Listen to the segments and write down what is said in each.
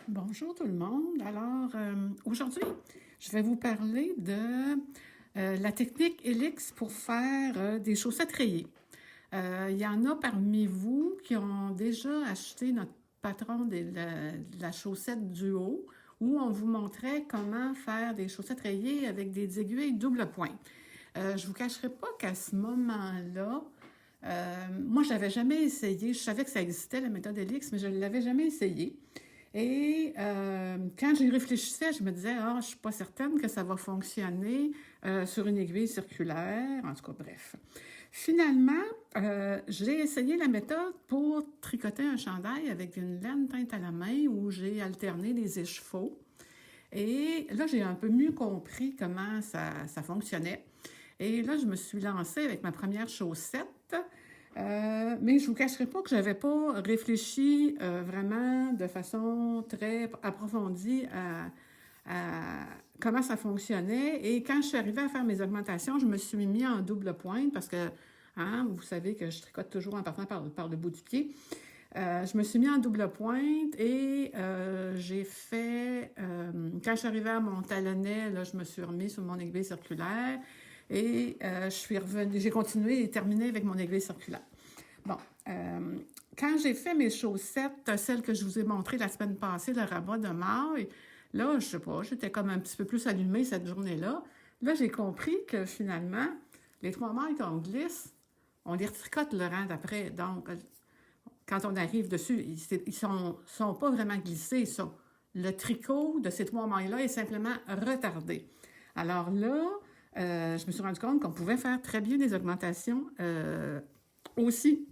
Bonjour tout le monde. Alors, aujourd'hui, je vais vous parler de la technique Helix pour faire des chaussettes rayées. Il y en a parmi vous qui ont déjà acheté notre patron de la chaussette duo où on vous montrait comment faire des chaussettes rayées avec des aiguilles double point. Je ne vous cacherai pas qu'à ce moment-là, moi, je l'avais jamais essayé. Je savais que ça existait, la méthode Helix, mais je ne l'avais jamais essayé. Et quand j'y réfléchissais, je me disais, ah, je ne suis pas certaine que ça va fonctionner sur une aiguille circulaire. En tout cas, bref. Finalement, j'ai essayé la méthode pour tricoter un chandail avec une laine teinte à la main où j'ai alterné les échevaux. Et là, j'ai un peu mieux compris comment ça fonctionnait. Et là, je me suis lancée avec ma première chaussette. Mais je ne vous cacherai pas que je n'avais pas réfléchi vraiment de façon très approfondie à comment ça fonctionnait. Et quand je suis arrivée à faire mes augmentations, je me suis mis en double pointe parce que, hein, vous savez que je tricote toujours en partant par le bout du pied. Je me suis mis en double pointe et j'ai fait, quand je suis arrivée à mon talonnet, là, je me suis remis sur mon aiguille circulaire et je suis revenue, j'ai continué et terminé avec mon aiguille circulaire. Bon, quand j'ai fait mes chaussettes, celles que je vous ai montrées la semaine passée, le rabat de maille, là, je sais pas, j'étais comme un petit peu plus allumée cette journée-là. Là, j'ai compris que finalement, les trois mailles qu'on glisse, on les retricote le rang d'après. Donc, quand on arrive dessus, ils sont pas vraiment glissés. Le tricot de ces trois mailles-là est simplement retardé. Alors là, je me suis rendu compte qu'on pouvait faire très bien des augmentations aussi.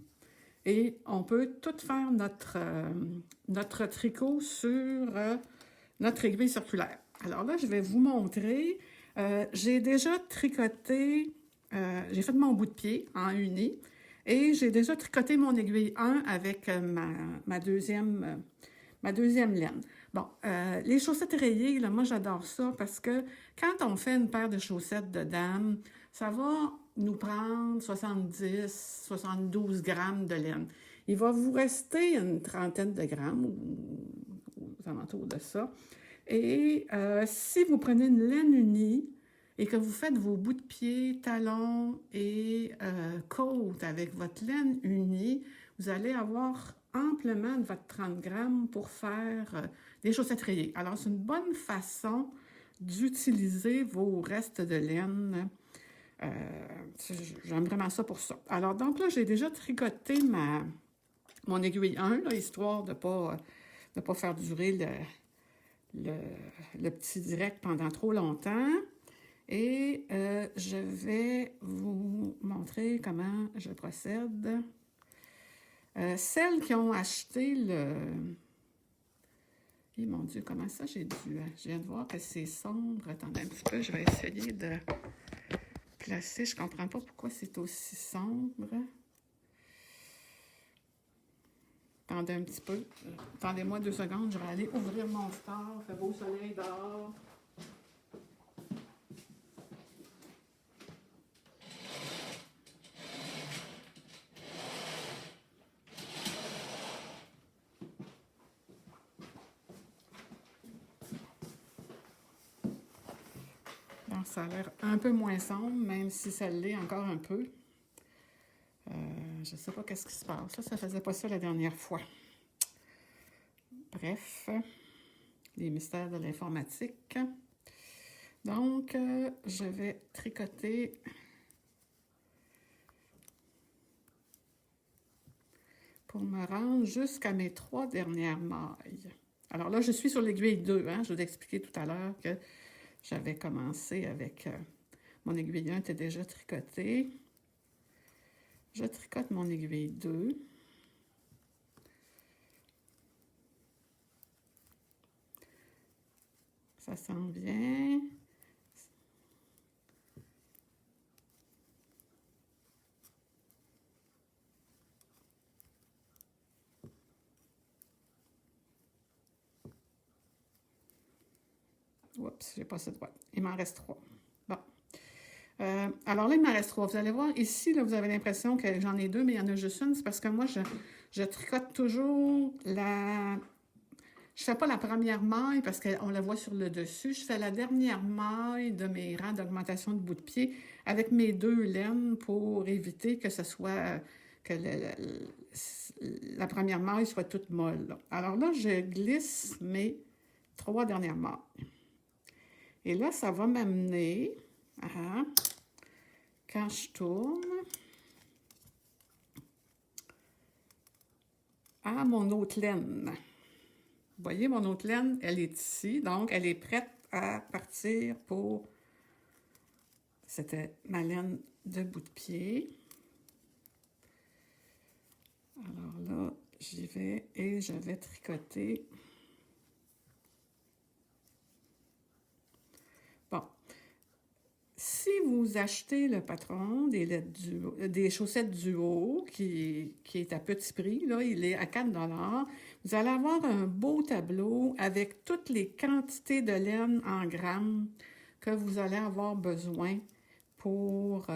Et on peut tout faire notre tricot sur notre aiguille circulaire. Alors là, je vais vous montrer. J'ai déjà tricoté, j'ai fait mon bout de pied en uni. Et j'ai déjà tricoté mon aiguille 1 avec ma deuxième laine. Bon, les chaussettes rayées, là, moi j'adore ça parce que quand on fait une paire de chaussettes de dame, ça va nous prendre 70, 72 grammes de laine. Il va vous rester une trentaine de grammes aux alentours de ça. Et si vous prenez une laine unie, et que vous faites vos bouts de pied, talons et côtes avec votre laine unie, vous allez avoir amplement de votre 30 grammes pour faire des chaussettes rayées. Alors, c'est une bonne façon d'utiliser vos restes de laine. J'aime vraiment ça pour ça. Alors, donc là, j'ai déjà tricoté mon aiguille 1, là, histoire de ne pas faire durer le petit direct pendant trop longtemps. Et je vais vous montrer comment je procède. Celles qui ont acheté Eh mon Dieu, comment ça j'ai dû... Je viens de voir que c'est sombre. Attendez un petit peu, je vais essayer de placer. Je ne comprends pas pourquoi c'est aussi sombre. Attendez un petit peu. Attendez-moi 2 secondes, je vais aller ouvrir mon store. Il fait beau soleil dehors. Donc, ça a l'air un peu moins sombre, même si ça l'est encore un peu. Je ne sais pas qu'est-ce qui se passe. Là, ça ne faisait pas ça la dernière fois. Bref, les mystères de l'informatique. Donc, je vais tricoter pour me rendre jusqu'à mes 3 dernières mailles. Alors là, je suis sur l'aiguille 2. Hein? Je vous ai expliqué tout à l'heure que j'avais commencé avec... mon aiguille 1 était déjà tricotée. Je tricote mon aiguille 2. Ça s'en vient. Oups, j'ai passé droite. Il m'en reste 3. Bon. Alors là, il m'en reste 3. Vous allez voir, ici, là, vous avez l'impression que j'en ai 2, mais il y en a juste une. C'est parce que moi, je tricote toujours Je ne fais pas la première maille parce qu'on la voit sur le dessus. Je fais la dernière maille de mes rangs d'augmentation de bout de pied avec mes 2 laines pour éviter que ce soit que la première maille soit toute molle, là. Alors là, je glisse mes 3 dernières mailles. Et là, ça va m'amener à, quand je tourne, à mon autre laine. Vous voyez, mon autre laine, elle est ici, donc elle est prête à partir pour... C'était ma laine de bout de pied. Alors là, j'y vais et je vais tricoter. Bon. Si vous achetez le patron des chaussettes duo, qui est à petit prix, là, il est à 4 $, vous allez avoir un beau tableau avec toutes les quantités de laine en grammes que vous allez avoir besoin pour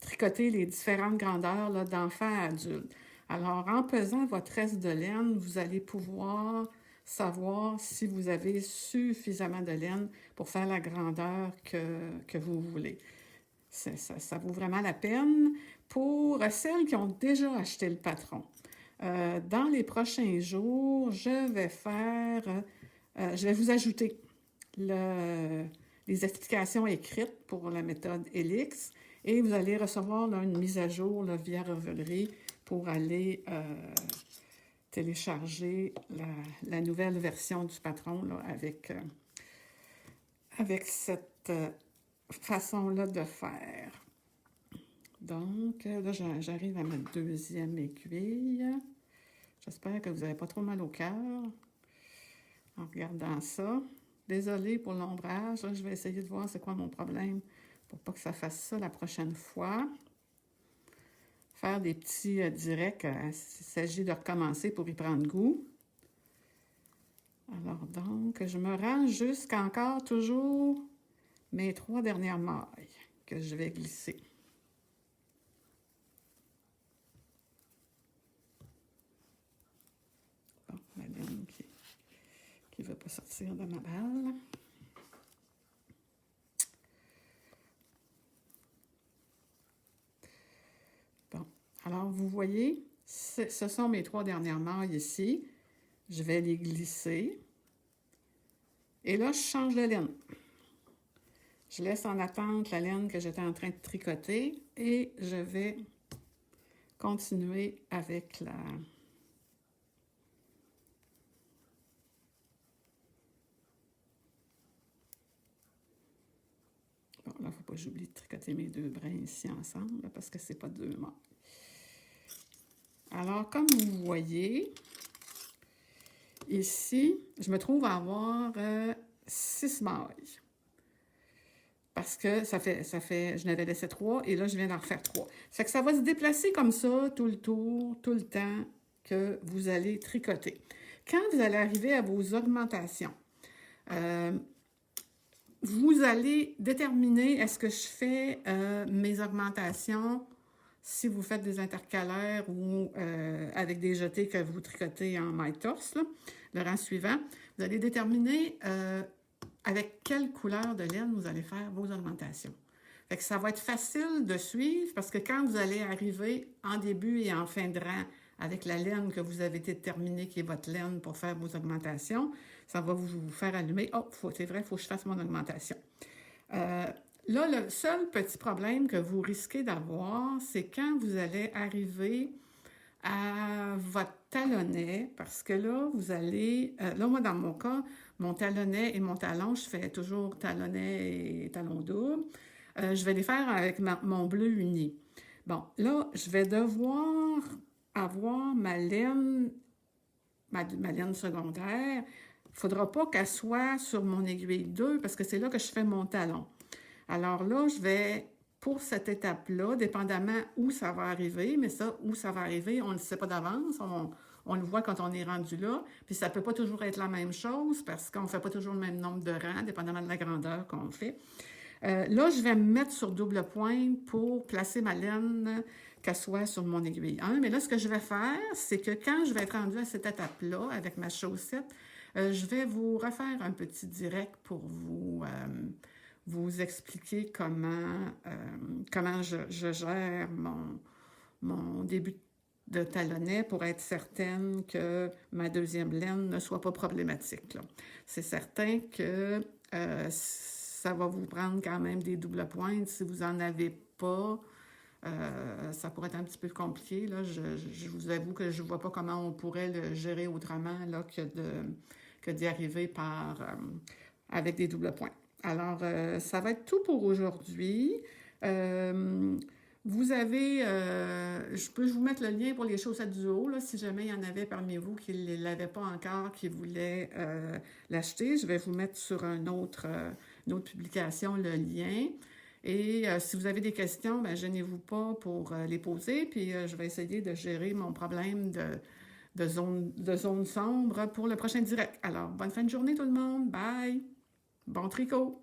tricoter les différentes grandeurs d'enfants à adultes. Alors, en pesant votre reste de laine, vous allez pouvoir savoir si vous avez suffisamment de laine pour faire la grandeur que vous voulez. Ça vaut vraiment la peine. Pour celles qui ont déjà acheté le patron, dans les prochains jours, je vais vous ajouter les explications écrites pour la méthode Helix et vous allez recevoir là, une mise à jour là, via Revelry pour aller télécharger la nouvelle version du patron là, avec cette façon-là de faire. Donc, là, j'arrive à ma 2e aiguille. J'espère que vous n'avez pas trop mal au cœur en regardant ça. Désolée pour l'ombrage. Je vais essayer de voir c'est quoi mon problème pour pas que ça fasse ça la prochaine fois. Faire des petits directs s'il s'agit de recommencer pour y prendre goût. Alors donc, je me rends jusqu'à encore toujours mes 3 dernières mailles que je vais glisser. Bon, la laine qui ne veut pas sortir de ma balle. Bon, alors vous voyez, ce sont mes 3 dernières mailles ici. Je vais les glisser. Et là, je change de laine. Je laisse en attente la laine que j'étais en train de tricoter et je vais continuer avec la... Bon, là, il ne faut pas que j'oublie de tricoter mes 2 brins ici ensemble là, parce que ce n'est pas 2 mailles. Alors, comme vous voyez, ici, je me trouve à avoir 6 mailles. Parce que ça fait, je n'avais laissé 3 et là, je viens d'en refaire 3. Ça fait que ça va se déplacer comme ça tout le tour, tout le temps que vous allez tricoter. Quand vous allez arriver à vos augmentations, vous allez déterminer est-ce que je fais mes augmentations si vous faites des intercalaires ou avec des jetés que vous tricotez en maille torse, là, le rang suivant. Vous allez déterminer avec quelle couleur de laine vous allez faire vos augmentations. Fait que ça va être facile de suivre parce que quand vous allez arriver en début et en fin de rang avec la laine que vous avez déterminée qui est votre laine pour faire vos augmentations, ça va vous faire allumer. Oh, c'est vrai, il faut que je fasse mon augmentation. Là, le seul petit problème que vous risquez d'avoir, c'est quand vous allez arriver à votre talonnet, parce que là, vous allez... là, moi, dans mon cas, mon talonnet et mon talon, je fais toujours talonnet et talon double. Je vais les faire avec mon bleu uni. Bon, là, je vais devoir avoir ma laine secondaire. Il ne faudra pas qu'elle soit sur mon aiguille 2 parce que c'est là que je fais mon talon. Alors là, je vais, pour cette étape-là, dépendamment où ça va arriver, mais ça, où ça va arriver, on ne le sait pas d'avance, on le voit quand on est rendu là, puis ça ne peut pas toujours être la même chose parce qu'on ne fait pas toujours le même nombre de rangs, dépendamment de la grandeur qu'on fait. Là, je vais me mettre sur double pointe pour placer ma laine qu'elle soit sur mon aiguille. Hein? Mais là, ce que je vais faire, c'est que quand je vais être rendue à cette étape-là, avec ma chaussette, je vais vous refaire un petit direct pour vous expliquer comment je gère mon début de talonnet pour être certaine que ma deuxième laine ne soit pas problématique. C'est certain que ça va vous prendre quand même des doubles pointes. Si vous n'en avez pas, ça pourrait être un petit peu compliqué. Là. Je vous avoue que je ne vois pas comment on pourrait le gérer autrement là, que d'y arriver avec des doubles points. Alors, ça va être tout pour aujourd'hui. Vous avez, je peux vous mettre le lien pour les chaussettes du haut, là, si jamais il y en avait parmi vous qui ne l'avaient pas encore, qui voulaient l'acheter. Je vais vous mettre sur une autre publication le lien. Et si vous avez des questions, ben, gênez-vous pas pour les poser. Puis je vais essayer de gérer mon problème de zone sombre pour le prochain direct. Alors, bonne fin de journée tout le monde. Bye! Bon tricot!